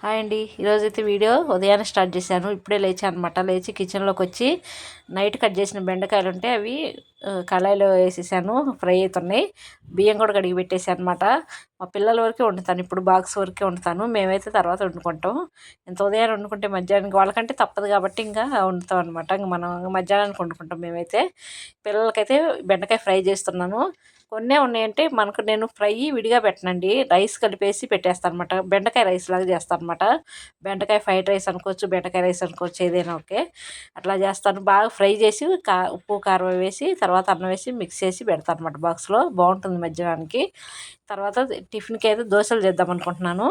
Hi అండి. ఈరోజైతే video ఉదయాన్నే స్టార్ట్ చేశాను. ఇప్పుడే లేచాను అనమాట. లేచి కిచెన్లోకి వచ్చి నైట్ కట్ చేసిన బెండకాయలు ఉంటే అవి కళాయిలో వేసేసాను. ఫ్రై అవుతున్నాయి. బియ్యం కూడా కడిగి పెట్టేసాను అనమాట. మా పిల్లల వరకే వండుతాను. ఇప్పుడు బాక్స్ వరకే వండుతాను. మేమైతే తర్వాత వండుకుంటాం. ఇంత ఉదయాన్నే వండుకుంటే మధ్యాహ్నానికి వాళ్ళకంటే తప్పదు కాబట్టి ఇంకా వండుతాం అనమాట. ఇంక మనం మధ్యాహ్నానికి వండుకుంటాం మేమైతే. పిల్లలకైతే బెండకాయ ఫ్రై చేస్తున్నాను. కొన్నే ఉన్నాయంటే మనకు నేను ఫ్రై విడిగా పెట్టనండి. రైస్ కలిపేసి పెట్టేస్తాను అనమాట. బెండకాయ రైస్ లాగా చేస్తాను అనమాట. బెండకాయ ఫ్రైడ్ రైస్ అనుకోవచ్చు, బెండకాయ రైస్ అనుకోవచ్చు, ఏదైనా ఓకే. అట్లా చేస్తాను. బాగా ఫ్రై చేసి ఉప్పు కారం వేసి తర్వాత అన్నం వేసి మిక్స్ చేసి పెడతాను అనమాట బాక్స్లో. బాగుంటుంది మధ్యాహ్నానికి. తర్వాత టిఫిన్కి అయితే దోశలు చేద్దాం అనుకుంటున్నాను.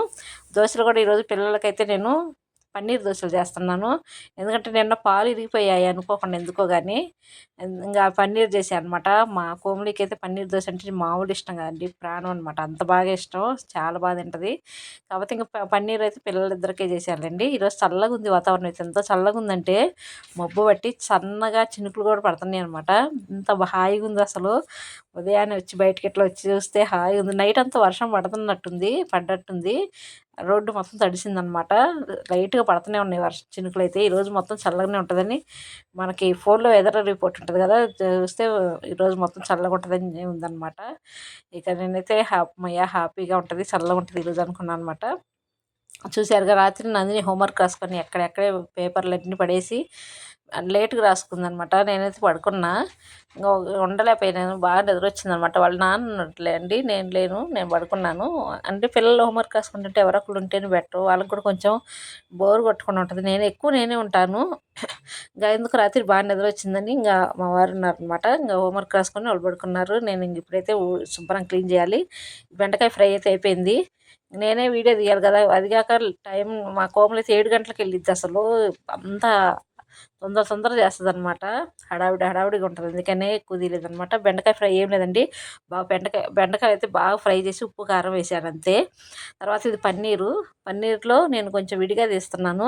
దోశలు కూడా ఈరోజు పిల్లలకైతే నేను పన్నీర్ దోశలు చేస్తున్నాను. ఎందుకంటే నిన్న పాలు ఇరిగిపోయాయి అనుకోకుండా ఎందుకో కానీ ఇంకా పన్నీర్ చేశాను అనమాట. మా కోమలికి అయితే పన్నీర్ దోశ అంటే మామూలు ఇష్టం కదండి, ప్రాణం అనమాట. అంత బాగా ఇష్టం, చాలా బాగా తింటుంది. కాకపోతే ఇంకా పన్నీర్ అయితే పిల్లలిద్దరికే చేశానండి. ఈరోజు చల్లగా ఉంది వాతావరణం. అయితే ఎంత చల్లగా ఉందంటే మబ్బు పట్టి సన్నగా చినుకులు కూడా పడుతున్నాయి అనమాట. ఇంత హాయిగా ఉంది అసలు. ఉదయాన్నే వచ్చి బయటకి ఇట్లా వచ్చి చూస్తే హాయిగా ఉంది. నైట్ అంతా వర్షం పడ్డట్టుంది. రోడ్డు మొత్తం తడిసిందనమాట. లైట్గా పడుతూనే ఉన్నాయి వర్షం చినుకులు అయితే. ఈరోజు మొత్తం చల్లగానే ఉంటుందని మనకి ఫోన్లో వెదర్ రిపోర్ట్ ఉంటుంది కదా, చూస్తే ఈరోజు మొత్తం చల్లగా ఉంటుందని ఉందన్నమాట. ఇక నేనైతే హ్యాపీగా ఉంటుంది, చల్లగా ఉంటుంది ఈరోజు అనుకున్నాను అనమాట. చూశారుగా రాత్రి నందిని హోంవర్క్ రాసుకొని ఎక్కడెక్కడే పేపర్లన్నీ పడేసి లేట్గా రాసుకుందనమాట. నేనైతే పడుకున్నా. ఇంకా ఉండలేకపోయాను, బాగా నిద్ర వచ్చిందనమాట. వాళ్ళ నాన్న ఉన్నట్లే అండి, నేను పడుకున్నాను. అంటే పిల్లలు హోంవర్క్ రాసుకుంటుంటే ఎవరొకరు ఉంటేనే బెటర్, వాళ్ళకి కూడా కొంచెం బోర్ కొట్టుకుని ఉంటుంది. నేనే ఉంటాను. ఇంకా ఎందుకు రాత్రి బాగా నిద్ర వచ్చిందని ఇంకా మా వారు ఉన్నారనమాట. ఇంకా హోంవర్క్ రాసుకొని వాళ్ళు పడుకున్నారు. నేను ఇంక ఇప్పుడైతే శుభ్రం క్లీన్ చేయాలి. బెండకాయ ఫ్రై అయితే అయిపోయింది. నేనే వీడియో తీయాలి కదా, అది కాక టైం మా కోమలు అయితే 7 గంటలకు వెళ్ళిద్ది. అసలు అంతా తొందర చేస్తుంది అనమాట. హడావిడిగా ఉంటుంది. అందుకనే ఎక్కువ తీయలేదు అనమాట. బెండకాయ ఫ్రై ఏం లేదండి, బాగా బెండకాయ అయితే బాగా ఫ్రై చేసి ఉప్పు కారం వేసాను అంతే. తర్వాత ఇది పన్నీర్లో నేను కొంచెం విడిగా తీస్తున్నాను.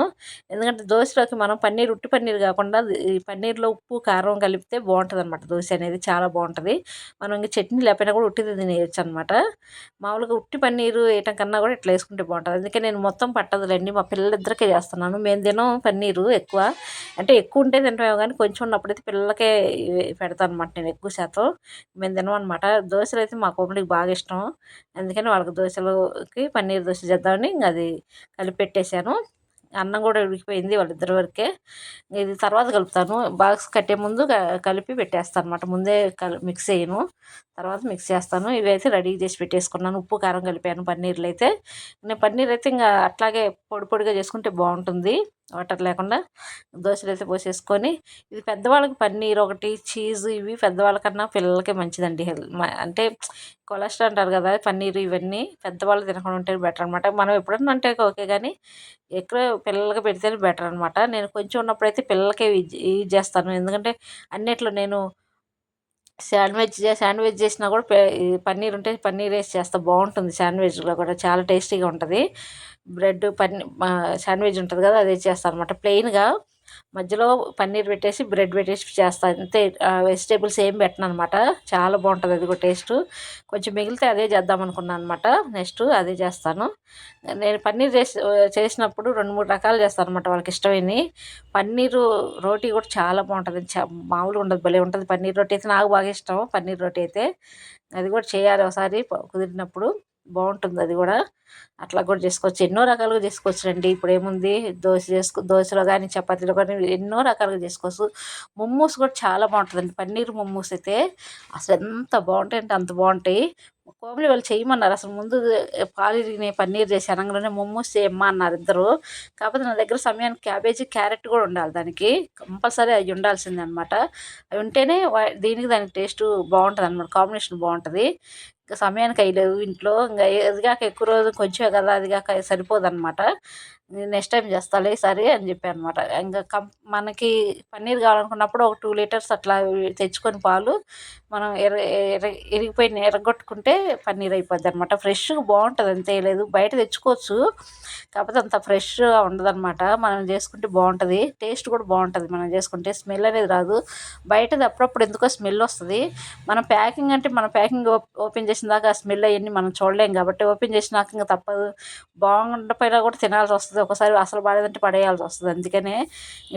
ఎందుకంటే దోశలోకి మనం ఉట్టి పన్నీర్ కాకుండా ఈ పన్నీర్లో ఉప్పు కారం కలిపితే బాగుంటుంది అనమాట. దోశ అనేది చాలా బాగుంటుంది. మనం ఇంకా చట్నీ లేకపోయినా కూడా ఉట్టిది తినేయచ్చు అనమాట. మామూలుగా ఉట్టి పన్నీరు వేయటం కన్నా కూడా ఇట్లా వేసుకుంటే బాగుంటుంది. అందుకే నేను మొత్తం పట్టదులేండి, మా పిల్లలిద్దరికే చేస్తున్నాను. మేము తినం పన్నీరు ఎక్కువ. అంటే ఎక్కువ ఉంటే తింటామేమో కానీ కొంచెం ఉన్నప్పుడైతే పిల్లలకే పెడతాను అనమాట నేను ఎక్కువ శాతం. మేము తినం అనమాట. దోశలు అయితే మా కోమలికి బాగా ఇష్టం. అందుకని వాళ్ళకి దోశలోకి పన్నీర్ దోశ చేద్దామని ఇంకా అది కలిపి పెట్టేశాను. అన్నం కూడా ఉడికిపోయింది వాళ్ళిద్దరి వరకే. ఇది తర్వాత కలుపుతాను. బాక్స్ కట్టే ముందు కలిపి పెట్టేస్తాను అనమాట. ముందే మిక్స్ చేయను, తర్వాత మిక్స్ చేస్తాను. ఇవైతే రెడీ చేసి పెట్టేసుకున్నాను. ఉప్పు కారం కలిపాను పన్నీర్లు అయితే. నేను పన్నీర్ అయితే ఇంకా అట్లాగే పొడిగా చేసుకుంటే బాగుంటుంది, వాటర్ లేకుండా. దోశలు అయితే పోసేసుకొని, ఇది పెద్దవాళ్ళకి పన్నీర్ ఒకటి చీజ్ ఇవి పెద్దవాళ్ళకన్నా పిల్లలకే మంచిదండి. అంటే కొలెస్ట్రాల్ అంటారు కదా, పన్నీర్ ఇవన్నీ పెద్దవాళ్ళు తినకుండా ఉంటే బెటర్ అనమాట. మనం ఎప్పుడన్నా అంటే ఓకే కానీ ఎక్కువ పిల్లలకి పెడితేనే బెటర్ అనమాట. నేను కొంచెం ఉన్నప్పుడైతే పిల్లలకే యూజ్ చేస్తాను. ఎందుకంటే అన్నిట్లో నేను శాండ్విచ్ చేసినా కూడా ఈ పన్నీర్ ఉంటే పన్నీర్ వేసి చేస్తా, బాగుంటుంది. శాండ్విచ్లో కూడా చాలా టేస్టీగా ఉంటుంది. బ్రెడ్ శాండ్విచ్ ఉంటుంది కదా, అదే చేస్తాను అనమాట. ప్లెయిన్గా మధ్యలో పన్నీర్ పెట్టేసి బ్రెడ్ పెట్టేసి చేస్తాను అంతే. వెజిటేబుల్స్ ఏం పెట్టను అనమాట. చాలా బాగుంటుంది అది కూడా టేస్ట్. కొంచెం మిగిలితే అదే చేద్దాం అనుకున్నాను అనమాట. నెక్స్ట్ అదే చేస్తాను. నేను పన్నీర్ చేసినప్పుడు 2-3 రకాలు చేస్తాను అనమాట వాళ్ళకి ఇష్టమైనవి. పన్నీరు రోటీ కూడా చాలా బాగుంటుంది. మామూలుగా ఉండదు, భలే ఉంటుంది. పన్నీర్ రోటీ అయితే నాకు బాగా ఇష్టం. పన్నీర్ రోటీ అయితే అది కూడా చేయాలి ఒకసారి కుదిరినప్పుడు, బాగుంటుంది అది కూడా. అట్లా కూడా చేసుకోవచ్చు, ఎన్నో రకాలుగా చేసుకోవచ్చు అండి. ఇప్పుడు ఏముంది, దోశలో కానీ చపాతీలో కానీ ఎన్నో రకాలుగా చేసుకోవచ్చు. మోమోస్ కూడా చాలా బాగుంటుందండి. పన్నీర్ మోమోస్ అయితే అసలు ఎంత బాగుంటాయి అంటే అంత బాగుంటాయి. కోమలి వాళ్ళు చేయమన్నారు. అసలు ముందు పాలు ఇరిగినాయి పన్నీర్ చేసి అనగానే మోమోస్ చేయమ్మా అన్నారు ఇద్దరు. కాకపోతే నా దగ్గర సమయానికి క్యాబేజీ క్యారెట్ కూడా ఉండాలి, దానికి కంపల్సరీ అవి ఉండాల్సిందే అనమాట. అవి ఉంటేనే దానికి టేస్ట్ బాగుంటుంది అనమాట, కాంబినేషన్ బాగుంటుంది. ఇంకా సమయానికి అవి లేవు ఇంట్లో. ఇంకా అదిగాక ఎక్కువ రోజు కొంచెం కదా, అదిగాక సరిపోదన్నమాట. నెక్స్ట్ టైం చేస్తాలే సరే అని చెప్పాను అనమాట. ఇంకా మనకి పన్నీర్ కావాలనుకున్నప్పుడు ఒక 2 లీటర్స్ అట్లా తెచ్చుకొని పాలు మనం ఎరగొట్టుకుంటే పన్నీర్ అయిపోద్ది అనమాట. ఫ్రెష్గా బాగుంటుంది, అంతే. లేదు బయట తెచ్చుకోవచ్చు, కాకపోతే అంత ఫ్రెష్గా ఉండదన్నమాట. మనం చేసుకుంటే బాగుంటుంది, టేస్ట్ కూడా బాగుంటుంది. మనం చేసుకుంటే స్మెల్ అనేది రాదు. బయటది అప్పుడప్పుడు ఎందుకో స్మెల్ వస్తుంది. మనం ప్యాకింగ్ ఓపెన్ చేసిన దాకా ఆ స్మెల్ అవన్నీ మనం చూడలేం కాబట్టి ఓపెన్ చేసినాక ఇంకా తప్పదు. బాగుండపోయినా కూడా తినాల్సి వస్తుంది. బాగుంటుంది, ఒకసారి అసలు బాగాలేదంటే పడేయాల్సి వస్తుంది. అందుకనే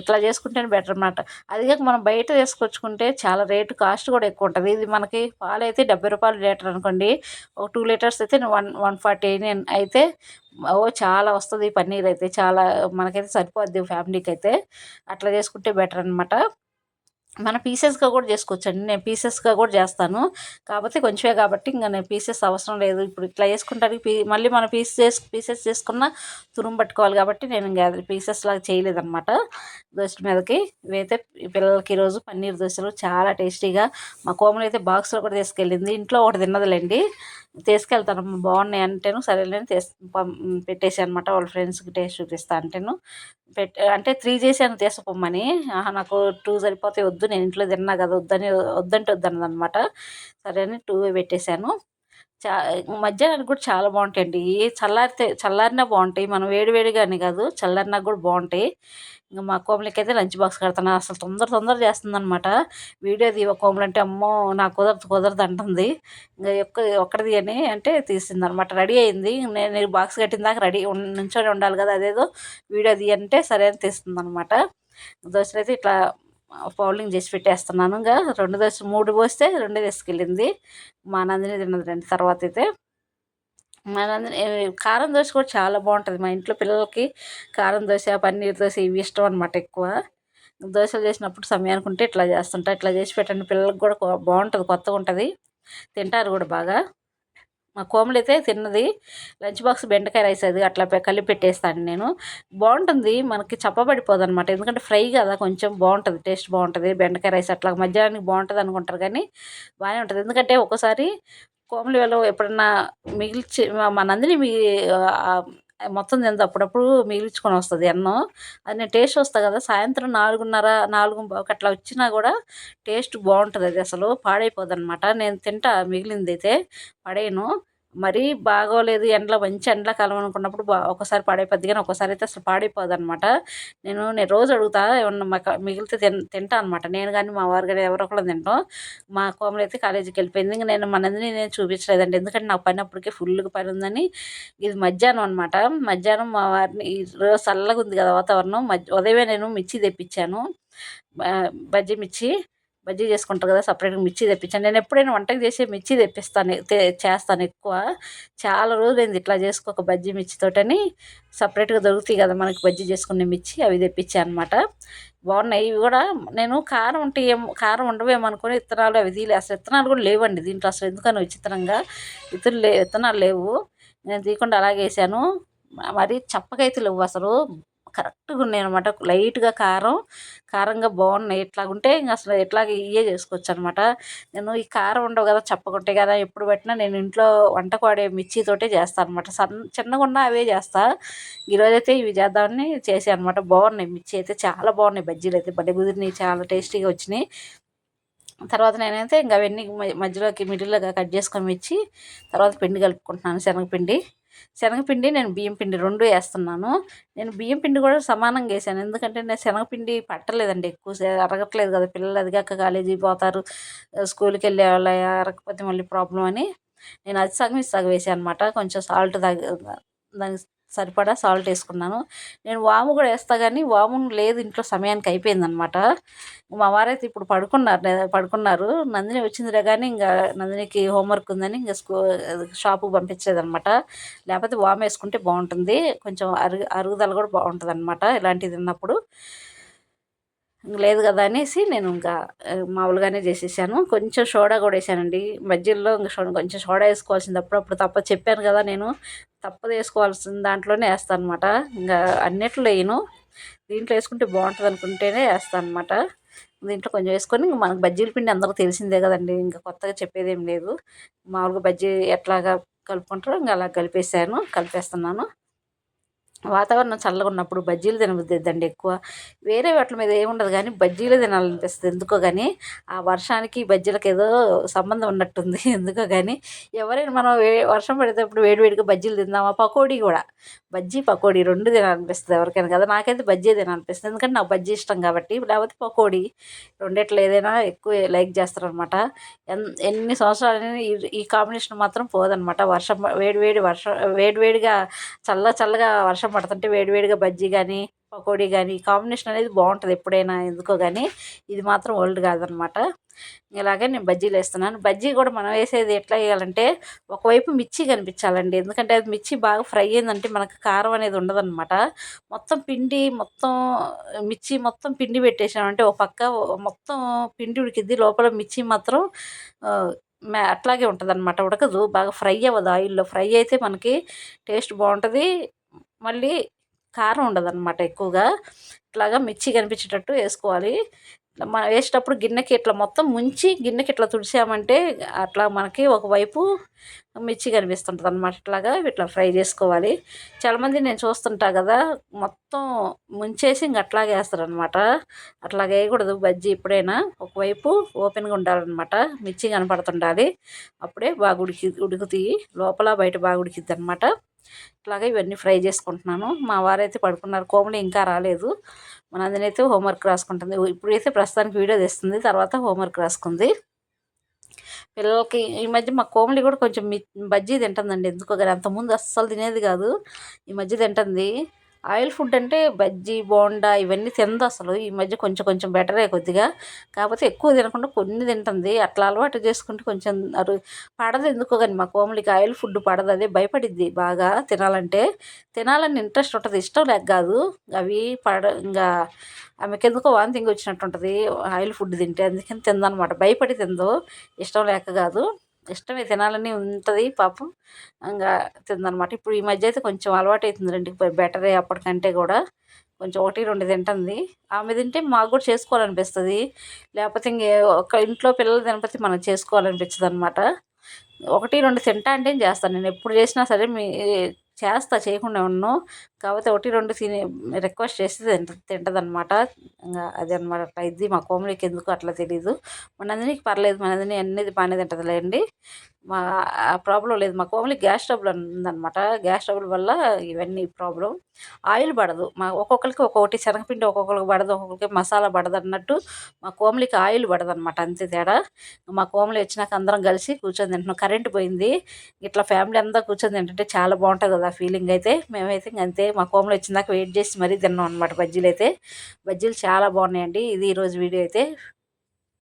ఇట్లా చేసుకుంటేనే బెటర్ అన్నమాట. అది కాక మనం బయట తీసుకొచ్చుకుంటే చాలా రేటు కాస్ట్ కూడా ఎక్కువ ఉంటుంది. ఇది మనకి పాలు అయితే రూ. 70 లీటర్ అనుకోండి, ఒక 2 లీటర్స్ అయితే 140 అయితే చాలా వస్తుంది. పన్నీర్ అయితే చాలా మనకైతే సరిపోద్ది ఫ్యామిలీకి అయితే. అట్లా చేసుకుంటే బెటర్ అనమాట. మన పీసెస్గా కూడా చేసుకోవచ్చండి, నేను పీసెస్గా కూడా చేస్తాను. కాకపోతే కొంచెమే కాబట్టి ఇంకా నేను పీసెస్ అవసరం లేదు. ఇప్పుడు ఇట్లా చేసుకుంటానికి మళ్ళీ మన పీసెస్ చేసుకున్న తురుము పట్టుకోవాలి కాబట్టి నేను ఇంకా పీసెస్ లాగా చేయలేదన్నమాట దోశల మీదకి. ఇవైతే పిల్లలకి ఈరోజు పన్నీర్ దోశలు చాలా టేస్టీగా, మా కోమలు అయితే బాక్స్లో కూడా తీసుకెళ్ళింది. ఇంట్లో ఒకటి తిన్నదిలేండి, తీసుకెళ్తాను బాగున్నాయి అంటేను సరేలేని పెట్టేసి అనమాట. వాళ్ళ ఫ్రెండ్స్కి టేస్ట్ చూపిస్తా అంటేను అంటే 3 చేశాను తీసుకుపోమ్మని. నాకు 2 సరిపోతే వద్దు, నేను ఇంట్లో తిన్నా కదా, వద్దంటే వద్దన్నదనమాట. సరే అని 2 పెట్టేశాను. చా మధ్యాహ్నానికి కూడా చాలా బాగుంటాయండి. చల్లారినా బాగుంటాయి, మనం వేడివేడిగా అని కాదు, చల్లారినా కూడా బాగుంటాయి. ఇంకా మా కోమలికి అయితే లంచ్ బాక్స్ కడతాను. అసలు తొందర చేస్తుందనమాట. వీడియో తీవ కోమలు అంటే అమ్మో నాకు కుదరదు అంటుంది. ఇంకా ఒక్కడిది అని అంటే తీసింది అనమాట. రెడీ అయింది, నేను బాక్స్ కట్టిన దాకా నుంచొని ఉండాలి కదా, అదేదో వీడియో తీయంటే సరే అని తీస్తుంది అనమాట. దోశలు అయితే ఇట్లా ఫౌల్డింగ్ చేసి పెట్టేస్తున్నాను. ఇంకా 2 దోశలు 3 పోస్తే 2 తీసుకెళ్ళింది. మా నందిని తిన్నది రండి. తర్వాత అయితే మా నందిని కారం దోశ కూడా చాలా బాగుంటుంది. మా ఇంట్లో పిల్లలకి కారం దోశ, పన్నీర్ దోశ ఇవి ఇష్టం అనమాట ఎక్కువ. దోశలు చేసినప్పుడు సమయానికి ఉంటే ఇట్లా చేస్తుంటా. ఇట్లా చేసి పెట్టండి, పిల్లలకి కూడా బాగుంటుంది, కొత్తగా ఉంటుంది, తింటారు కూడా బాగా. మా కోమలు అయితే తిన్నది. లంచ్ బాక్స్ బెండకాయ రైస్ అది అట్లా కలిపి పెట్టేస్తాను నేను. బాగుంటుంది, మనకి చప్పబడిపోదు అనమాట, ఎందుకంటే ఫ్రై కదా, కొంచెం బాగుంటుంది, టేస్ట్ బాగుంటుంది. బెండకాయ రైస్ అట్లా మధ్యాహ్నానికి బాగుంటుంది అనుకుంటారు కానీ బాగానే ఉంటుంది. ఎందుకంటే ఒకసారి కోమలి వాళ్ళు ఎప్పుడన్నా మిగిల్చి మా నందిని మొత్తం తింది, అప్పుడప్పుడు మిగిల్చుకొని వస్తుంది అన్నం. అది నేను టేస్ట్ వస్తా కదా, సాయంత్రం 4:30 4:15 అట్లా వచ్చినా కూడా టేస్ట్ బాగుంటుంది. అది అసలు పాడైపోదు అనమాట. నేను తింటా మిగిలింది అయితే, పడేయను. మరీ బాగోలేదు మంచి ఎండాకాలం అనుకున్నప్పుడు ఒకసారి పాడైపోద్ది, కానీ ఒకసారి అయితే అసలు పాడైపోదు అనమాట. నేను రోజు అడుగుతా, ఏమన్నా మిగిలితే తింటా అనమాట. నేను కానీ మా వారు కానీ ఎవరో ఒకళ్ళు తింటాం. మా కోమలు అయితే కాలేజీకి వెళ్ళిపోయింది. ఇంక నేను మా నందిని నేను చూపించలేదండి, ఎందుకంటే నాకు పని అప్పటికే ఫుల్గా పని ఉందని. ఇది మధ్యాహ్నం అనమాట. మధ్యాహ్నం మా వారిని ఈరోజు చల్లగా ఉంది కదా వాతావరణం, ఉదయమే నేను మిర్చి తెప్పించాను, బజ్జీ చేసుకుంటారు కదా, సపరేట్గా మిర్చి తెప్పించాను. నేను ఎప్పుడైనా వంటకు చేసే మిర్చి చేస్తాను ఎక్కువ. చాలా రోజులైంది ఇట్లా చేసుకోక బజ్జీ మిర్చితోటని. సపరేట్గా దొరుకుతాయి కదా మనకి బజ్జీ చేసుకునే మిర్చి, అవి తెప్పించాను అనమాట. బాగున్నాయి ఇవి కూడా. నేను కారం ఉండవేమో అనుకుని విత్తనాలు అవి తీయలే, అసలు విత్తనాలు కూడా లేవండి దీంట్లో, అసలు ఎందుకని విచిత్రంగా విత్తనాలు లేవు. నేను తీయకుండా అలాగే వేసాను. మరీ చప్పకైతే లేవు అసలు, కరెక్ట్గా ఉన్నాయి అనమాట. లైట్గా కారంగా బాగున్నాయి. ఇట్లాగుంటే ఇంకా అసలు ఇట్లాగే ఇవే చేసుకోవచ్చు అనమాట. నేను ఈ కారం ఉండవు కదా, చప్పకుంటాయి కదా, ఎప్పుడు పెట్టినా నేను ఇంట్లో వంటకు వాడే మిర్చితోటే చేస్తాను అనమాట. చిన్నగా ఉన్న అవే చేస్తా. ఈరోజైతే ఇవి చేద్దామని చేసాను అనమాట. బాగున్నాయి మిర్చి అయితే, చాలా బాగున్నాయి. బజ్జీలు అయితే భలే కుదిరినాయి, చాలా టేస్టీగా వచ్చినాయి. తర్వాత నేనైతే ఇంకా అవన్నీ మధ్యలోకి మిడిల్గా కట్ చేసుకొని మిర్చి, తర్వాత పిండి కలుపుకుంటున్నాను, శనగపిండి నేను బియ్యం పిండి 2 వేస్తున్నాను. నేను బియ్యం పిండి కూడా సమానంగా వేసాను, ఎందుకంటే నేను శనగపిండి పట్టలేదండి, ఎక్కువ అరగట్లేదు కదా, పిల్లలు అదిగాక కాలేజీ పోతారు, స్కూల్కి వెళ్ళే వాళ్ళు అరగకపోతే మళ్ళీ ప్రాబ్లం అని నేను అది సగం ఇది సగం వేసాను అనమాట. కొంచెం దానికి సరిపడా సాల్ట్ వేసుకున్నాను. నేను వాము కూడా వేస్తా, కానీ వాము లేదు ఇంట్లో, సమయానికి అయిపోయిందనమాట. మా వారైతే ఇప్పుడు పడుకున్నారు. నందిని వచ్చిందిలే కానీ ఇంకా నందినికి హోంవర్క్ ఉందని ఇంకా షాపుకి పంపించేదనమాట. లేకపోతే వాము వేసుకుంటే బాగుంటుంది, కొంచెం అరుగుదల కూడా బాగుంటుంది అనమాట ఇలాంటివి తిన్నప్పుడు. లేదు కదా అనేసి నేను ఇంకా మామూలుగానే చేసేసాను. కొంచెం సోడా కూడా వేసానండి మధ్యలో, ఇంకా కొంచెం సోడా వేసుకోవాల్సింది అప్పుడప్పుడు, చెప్పాను కదా నేను, తప్పదు వేసుకోవాల్సిన దాంట్లోనే వేస్తాను అనమాట. ఇంకా అన్నిట్లో వేయను, దీంట్లో వేసుకుంటే బాగుంటుంది అనుకుంటేనే వేస్తాను అనమాట. దీంట్లో కొంచెం వేసుకొని, మనకు బజ్జీల పిండి అందరికీ తెలిసిందే కదండి, ఇంకా కొత్తగా చెప్పేది ఏం లేదు. మామూలుగా బజ్జీ ఎట్లాగా కలుపుకుంటారో ఇంకా అలా కలిపేస్తున్నాను. వాతావరణం చల్లగా ఉన్నప్పుడు బజ్జీలు తినబుద్దిద్దండి ఎక్కువ. వేరే వాటి మీద ఏముండదు కానీ బజ్జీలు తినాలనిపిస్తుంది ఎందుకో కానీ. ఆ వర్షానికి బజ్జీలకు ఏదో సంబంధం ఉన్నట్టుంది ఎందుకో కానీ. ఎవరైనా మనం వర్షం పడేటప్పుడు వేడివేడిగా బజ్జీలు తిందామా, పకోడీ కూడా, బజ్జీ పకోడీ 2 తినాలనిపిస్తుంది ఎవరికైనా కదా. నాకైతే బజ్జీ తినాలనిపిస్తుంది, ఎందుకంటే నాకు బజ్జీ ఇష్టం కాబట్టి. లేకపోతే పకోడీ, రెండిట్లో ఏదైనా ఎక్కువ లైక్ చేస్తారనమాట. ఎన్ని సంవత్సరాలైనా ఈ కాంబినేషన్ మాత్రం పోదనమాట. వేడివేడిగా చల్లగా వర్షం వర్షం పడుతుంటే వేడివేడిగా బజ్జీ కానీ పకోడీ కానీ కాంబినేషన్ అనేది బాగుంటుంది ఎప్పుడైనా ఎందుకో కానీ. ఇది మాత్రం ఓల్డ్ కాదనమాట. ఇలాగే నేను బజ్జీలు వేస్తున్నాను. బజ్జీ కూడా మనం వేసేది ఎట్లా వేయాలంటే ఒకవైపు మిర్చి కనిపించాలండి. ఎందుకంటే అది మిర్చి బాగా ఫ్రై అయిందంటే మనకు కారం అనేది ఉండదన్నమాట. మొత్తం మిర్చి మొత్తం పిండి పెట్టేసామంటే ఒక పక్క మొత్తం పిండి ఉడికిద్ది, లోపల మిర్చి మాత్రం అట్లాగే ఉంటుందన్నమాట. ఉడకదు, బాగా ఫ్రై అవ్వదు ఆయిల్లో. ఫ్రై అయితే మనకి టేస్ట్ బాగుంటుంది, మళ్ళీ కారం ఉండదన్నమాట ఎక్కువగా. ఇట్లాగా మిర్చి కనిపించేటట్టు వేసుకోవాలి. మనం వేసేటప్పుడు గిన్నెకి ఇట్లా మొత్తం ముంచి గిన్నెకి ఇట్లా తుడిచామంటే అట్లా మనకి ఒకవైపు మిర్చి కనిపిస్తుంటుంది అనమాట. ఇట్లా ఫ్రై చేసుకోవాలి. చాలామంది నేను చూస్తుంటా కదా, మొత్తం ముంచేసి ఇంక అట్లాగే వేస్తారనమాట. అట్లాగే వేయకూడదు బజ్జీ. ఎప్పుడైనా ఒకవైపు ఓపెన్గా ఉండాలన్నమాట, మిర్చి కనపడుతుండాలి. అప్పుడే బాగా ఉడుకుతాయి, లోపల బయట బాగా ఉడికిద్ది అనమాట. ఇట్లాగే ఇవన్నీ ఫ్రై చేసుకుంటున్నాను. మా వారైతే పడుకున్నారు, కోమలి ఇంకా రాలేదు. మన అందరైతే హోంవర్క్ రాసుకుంటుంది. ఇప్పుడైతే ప్రస్తుతానికి వీడియో తెస్తుంది, తర్వాత హోంవర్క్ రాసుకుంది. పిల్లలకి ఈ మధ్య మా కోమలి కూడా కొంచెం బజ్జీ తింటుందండి ఎందుకో కానీ. అంతకుముందు అస్సలు తినేది కాదు, ఈ మధ్య తింటుంది. ఆయిల్ ఫుడ్ అంటే బజ్జీ బోండా ఇవన్నీ తినదు అసలు. ఈ మధ్య కొంచెం కొంచెం బెటరే కొద్దిగా, కాకపోతే ఎక్కువ తినకుండా కొన్ని తింటుంది. అట్లా అలవాటు చేసుకుంటే కొంచెం పడదు ఎందుకో కానీ. మా కోమలికి ఆయిల్ ఫుడ్ పడదు, అదే భయపడిద్ది బాగా. తినాలని ఇంట్రెస్ట్ ఉంటుంది, ఇష్టం లేక కాదు. అవి ఇంకా ఆమెకి ఎందుకో వాంతింగ్ వచ్చినట్టు ఉంటుంది ఆయిల్ ఫుడ్ తింటే, అందుకని తిందనమాట. భయపడి తిందో, ఇష్టం లేక కాదు. ఇష్టమే, తినాలని ఉంటుంది పాపం, ఇంకా తిందనమాట. ఇప్పుడు ఈ మధ్య అయితే కొంచెం అలవాటు అవుతుంది రండి, బెటరే అప్పటికంటే కూడా. కొంచెం 1-2 తింటుంది. ఆమె తింటే మాకు కూడా చేసుకోవాలనిపిస్తుంది. లేకపోతే ఒక ఇంట్లో పిల్లలు తినకపోతే మనం చేసుకోవాలనిపించదు అనమాట. 1-2 తింటా అంటే చేస్తాను నేను. ఎప్పుడు చేసినా సరే చేస్తా, చేయకుండా ఉన్నాను. కాకపోతే 1-2 రిక్వెస్ట్ చేస్తే తింటదనమాట. ఇంకా అదే అనమాట. అట్లా ఇది మా కోమలికి ఎందుకు అట్లా తెలీదు. మా నందినికి పర్లేదు, మా నందిని అన్నీ బాగానే తింటదిలేండి. మా ప్రాబ్లం లేదు. మా కోమలికి గ్యాస్ ట్రబుల్ ఉందనమాట. గ్యాస్ ట్రబుల్ వల్ల ఇవన్నీ ప్రాబ్లం. ఆయిల్ పడదు, ఒక్కొక్కరికి ఒక్కొక్కటి. శనగపిండి ఒక్కొక్కరికి పడదు, ఒక్కొక్కరికి మసాలా పడదు అన్నట్టు మా కోమలికి ఆయిల్ పడదు అనమాట, అంతే తేడా. మా కోమలి వచ్చినాక అందరం కలిసి కూర్చొని తింటున్నాం. కరెంట్ పోయింది, ఇట్లా ఫ్యామిలీ అంతా కూర్చొని తింటుంటే చాలా బాగుంటుంది కదా ఫీలింగ్ అయితే. మేమైతే అంతే, మా కోమలి వచ్చినాక వెయిట్ చేసి మరీ తిన్నాం అనమాట. బజ్జీలు చాలా బాగున్నాయండి. ఇది ఈరోజు వీడియో అయితే.